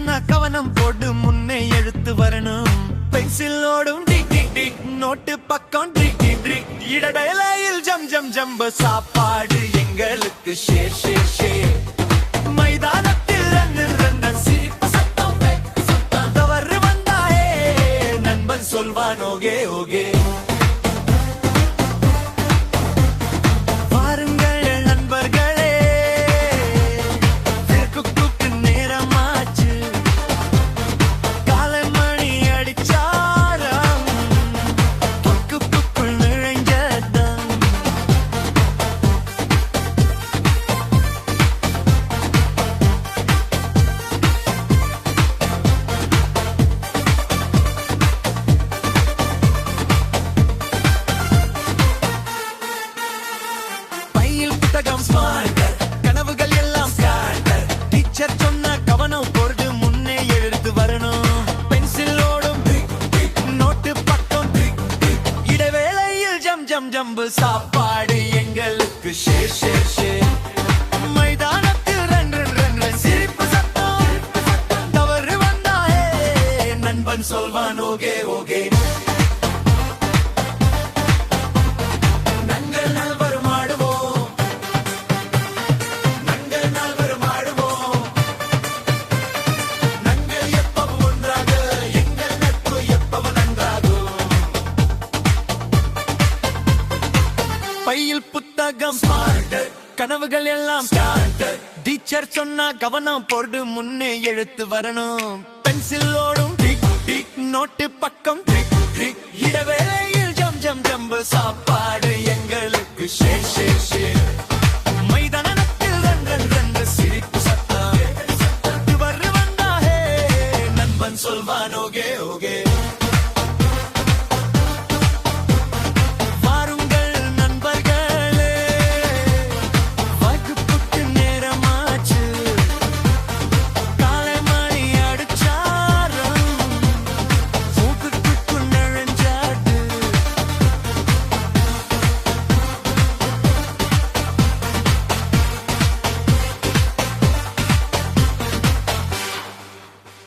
சொன்னா கவனம் போட்டு முன்னே எழுத்து வரணும். பென்சிலோடும் டிக் டிக் டிக் நோட்டு பக்கம் டிக் டிக் டிக் இடவேளையில் ஜம் ஜம் ஜம்பு சாப்பாடு எங்களுக்கு ஷேர் ஷேர் ஷேர். மைதானத்தில் ரன்னு ரன்னு சிரிப்பு சத்தம் சத்தம் தவறு வந்தாயே நண்பன் சொல்வான் ஓகே ஓகே. கனவுகள் எல்லாம் டீச்சர் சொன்ன கவனம் பொருடு முன்னே எழுத்து வரணும். பென்சிலோடும் நோட்டு பக்கம் இடவேளையில் ஜம் ஜம் ஜம்பு சாப்பாடு எங்களுக்கு ஷேர் ஷேர் ஷேர். மைதானத்தில் ரன் ரன் ரன் ரன் சிரிப்பு சத்தம் தவறு வந்தாயே நண்பன் சொல்வான் ஓகே ஓகே. பையில் புத்தகம் கனவுகள் எல்லாம் டீச்சர் சொன்னா கவனம் போடு முன்னே எழுத்து வரணும். பென்சிலோடும் நோட்டு பக்கம் இடவேளையில் ஜம் ஜம் ஜம்பு சாப்பாடு எங்களுக்கு ஷேர் ஷேர் ஷேர். மைதானத்தில் ரன் ரன் ரன் சிரிப்பு சத்தம் வந்தாஹே நண்பன் சொல்வான் ஓகே ஓகே.